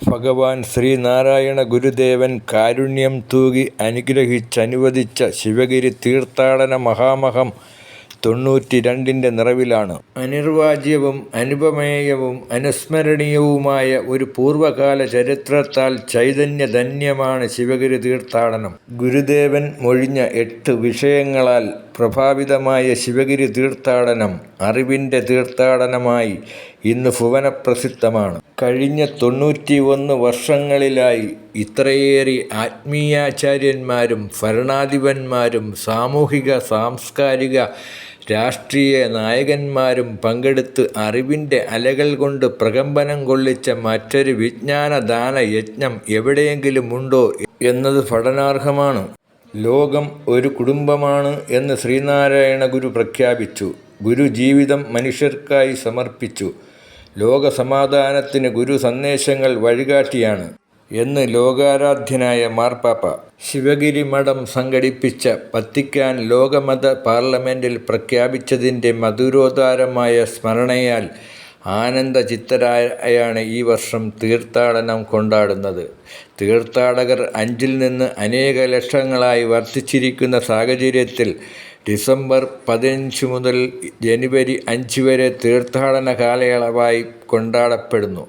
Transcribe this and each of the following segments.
ഭഗവാൻ ശ്രീനാരായണ ഗുരുദേവൻ കാരുണ്യം തൂകി അനുഗ്രഹിച്ചനുവദിച്ച ശിവഗിരി തീർത്ഥാടന മഹാമഹം 92ന്റെ നിറവിലാണ്. അനിർവാജ്യവും അനുപമേയവും അനുസ്മരണീയവുമായ ഒരു പൂർവകാല ചരിത്രത്താൽ ചൈതന്യധന്യമാണ് ശിവഗിരി തീർത്ഥാടനം. ഗുരുദേവൻ മൊഴിഞ്ഞ 8 വിഷയങ്ങളാൽ പ്രഭാവിതമായ ശിവഗിരി തീർത്ഥാടനം അറിവിൻ്റെ തീർത്ഥാടനമായി ഇന്ന് ഭുവനപ്രസിദ്ധമാണ്. കഴിഞ്ഞ 91 വർഷങ്ങളിലായി ഇത്രയേറെ ആത്മീയാചാര്യന്മാരും ഭരണാധിപന്മാരും സാമൂഹിക സാംസ്കാരിക രാഷ്ട്രീയ നായകന്മാരും പങ്കെടുത്ത് അറിവിൻ്റെ അലകൾ കൊണ്ട് പ്രകമ്പനം കൊള്ളിച്ച മറ്റൊരു വിജ്ഞാനദാന യജ്ഞം എവിടെയെങ്കിലും ഉണ്ടോ എന്നത് പഠനാർഹമാണ്. ലോകം ഒരു കുടുംബമാണ് എന്ന് ശ്രീനാരായണ ഗുരു പ്രഖ്യാപിച്ചു. ഗുരു ജീവിതം മനുഷ്യർക്കായി സമർപ്പിച്ചു. ലോകസമാധാനത്തിന് ഗുരു സന്ദേശങ്ങൾ വഴികാട്ടിയാണ് എന്ന് ലോകാരാധ്യനായ മാർപ്പാപ്പ ശിവഗിരി മഠം സംഘടിപ്പിച്ച വത്തിക്കാൻ ലോകമത പാർലമെൻറ്റിൽ പ്രഖ്യാപിച്ചതിൻ്റെ മധുരോദാരമായ സ്മരണയാൽ ആനന്ദചിത്തരായാണ് ഈ വർഷം തീർത്ഥാടനം കൊണ്ടാടുന്നത്. തീർത്ഥാടകർ 5 നിന്ന് അനേക ലക്ഷങ്ങളായി വർദ്ധിച്ചിരിക്കുന്ന സാഹചര്യത്തിൽ ഡിസംബർ 15 മുതൽ ജനുവരി 5 വരെ തീർത്ഥാടന കാലയളവായി കൊണ്ടാടപ്പെടുന്നു.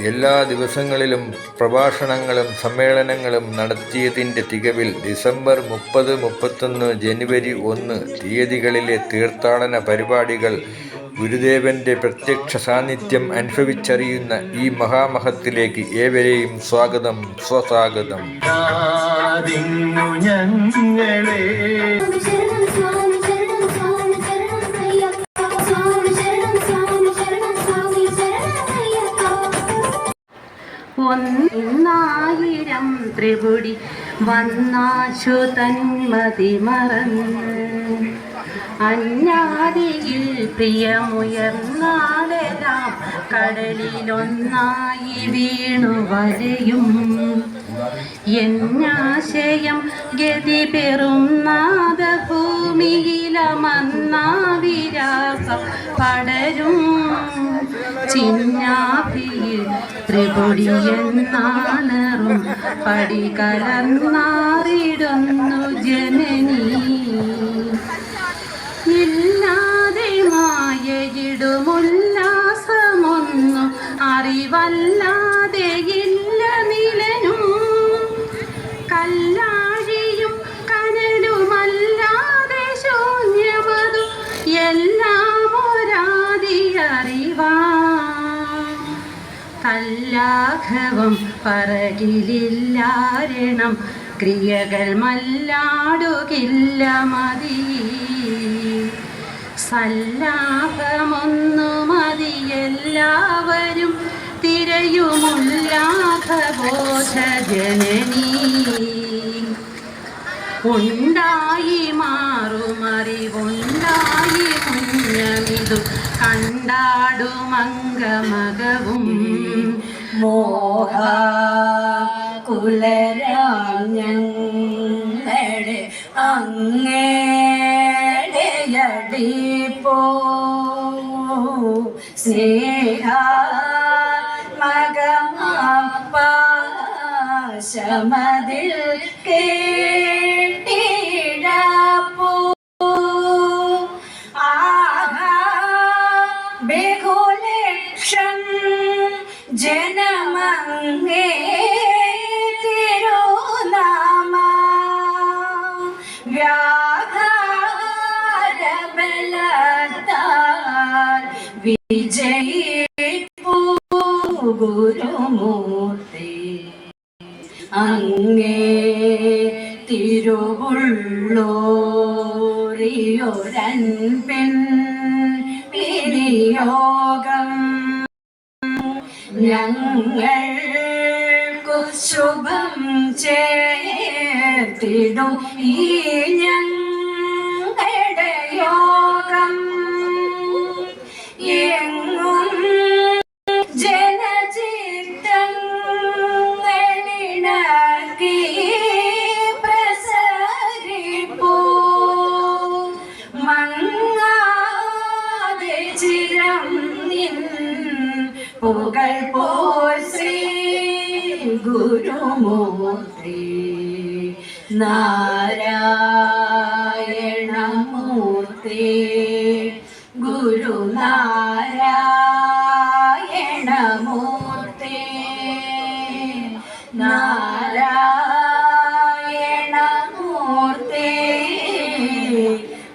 എല്ലാ ദിവസങ്ങളിലും പ്രഭാഷണങ്ങളും സമ്മേളനങ്ങളും നടത്തിയതിൻ്റെ തികവിൽ ഡിസംബർ 30, 31, ജനുവരി 1 തീയതികളിലെ തീർത്ഥാടന പരിപാടികൾ ഗുരുദേവൻ്റെ പ്രത്യക്ഷ സാന്നിധ്യം അനുഭവിച്ചറിയുന്ന ഈ മഹാമഹത്തിലേക്ക് ഏവരെയും സ്വാഗതം സ്വസ്വാഗതം. ഒന്നായിരം ത്രിപുടി വന്നാശു തന്മതി മറന്ന് അഞ്ഞാതിയിൽ പ്രിയമുയർന്നാലെല്ലാം കടലിലൊന്നായി വീണു വരയും എന്നാശയം ഗതി പെറും നാദഭൂമിയിലമന്നാവിരാസം പടരും ചിന്നാഭിയിൽ ത്രിപുടിയെന്നാണറും പടി കലർന്നാറിടുന്നു ജനനീ ഇല്ലാതെ മായയിടുമുല്ലാസമൊന്നും അറിവല്ലാതെ ഇല്ല നിലനും കല്ലാഴിയും കനലുമല്ലാതെ ശൂന്യമതു എല്ലാം ഒരാതി അറിവാ കല്ലാഘവം പറകിലില്ലാരണം ക്രിയകൾ മല്ലാടുകില്ല മതി സല്ലാപമൊന്നു മതി എല്ലാവരും തിരയുമുല്ലാഘബോധ ജനനീ ഉണ്ടായി മാറുമറിവുണ്ടായി പുണ്യമിതു കണ്ടാടുമംഗമകവും മോഹ കുലരാഞ്ഞങ്ങളുടെ അങ്ങേടയടിപ്പോ സ്നേഹാത്മകമാം പാശമതിൽ കേട്ടിടപ്പോ ബഹുലക്ഷം ജനമങ്ങേ തിരുനാമ വ്യാഘാരബലത്താൽ വിജയിപ്പൂ ഗുരുമൂർത്തി അങ്ങേ തിരുവുള്ളോറിയൊരൻപിൻ വിനിയോഗം ഞങ്ങൾക്കു ശുഭം ചേർത്തിടും ഈ ഞങ്ങളുടെ യോഗം എങ്ങും ജനചിത്തങ്ങളിണക്കി പ്രസരിപ്പൂ മങ്ങാതെ ചിരം നിൻ പുകൾ പോൽ ശ്രീ ഗുരുമൂർത്തി നാരായണമൂർത്തി ഗുരുനാരായണമൂർത്തി നാരായണമൂർത്തി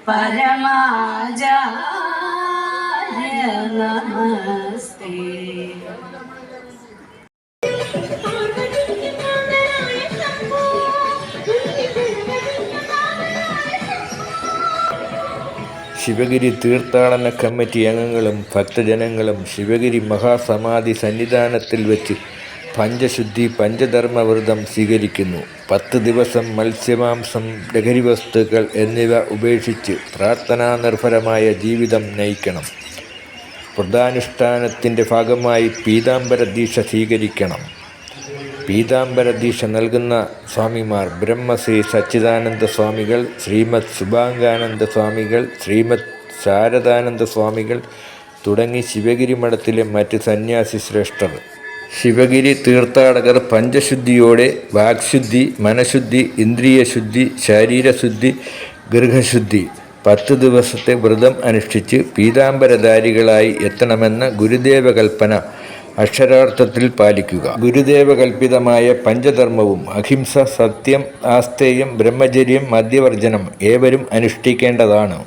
പരമാചാര്യ നമസ്തേ. ശിവഗിരി തീർത്ഥാടന കമ്മിറ്റി അംഗങ്ങളും ഭക്തജനങ്ങളും ശിവഗിരി മഹാസമാധി സന്നിധാനത്തിൽ വെച്ച് പഞ്ചശുദ്ധി പഞ്ചധർമ്മവ്രതം സ്വീകരിക്കുന്നു. 10 ദിവസം മത്സ്യമാംസം, ലഹരി വസ്തുക്കൾ എന്നിവ ഉപേക്ഷിച്ച് പ്രാർത്ഥനാനിർഭരമായ ജീവിതം നയിക്കണം. വ്രതാനുഷ്ഠാനത്തിൻ്റെ ഭാഗമായി പീതാംബര ദീക്ഷ സ്വീകരിക്കണം. പീതാംബര ദീക്ഷ നൽകുന്ന സ്വാമിമാർ ബ്രഹ്മശ്രീ സച്ചിദാനന്ദ സ്വാമികൾ, ശ്രീമദ് ശുഭാംഗാനന്ദ സ്വാമികൾ, ശ്രീമദ് ശാരദാനന്ദ സ്വാമികൾ തുടങ്ങി ശിവഗിരി മഠത്തിലെ മറ്റ് സന്യാസി ശ്രേഷ്ഠർ. ശിവഗിരി തീർത്ഥാടകർ പഞ്ചശുദ്ധിയോടെ വാക്ശുദ്ധി, മനഃശുദ്ധി, ഇന്ദ്രിയശുദ്ധി, ശരീരശുദ്ധി, ഗൃഹശുദ്ധി 10 ദിവസത്തെ വ്രതം അനുഷ്ഠിച്ച് പീതാംബരധാരികളായി എത്തണമെന്ന ഗുരുദേവ കൽപ്പന അക്ഷരാർത്ഥത്തിൽ പാലിക്കുക. ഗുരുദേവകൽപിതമായ പഞ്ചധർമ്മവും അഹിംസ, സത്യം, ആസ്തേയം, ബ്രഹ്മചര്യം, മദ്യവർജനം ഏവരും അനുഷ്ഠിക്കേണ്ടതാണ്.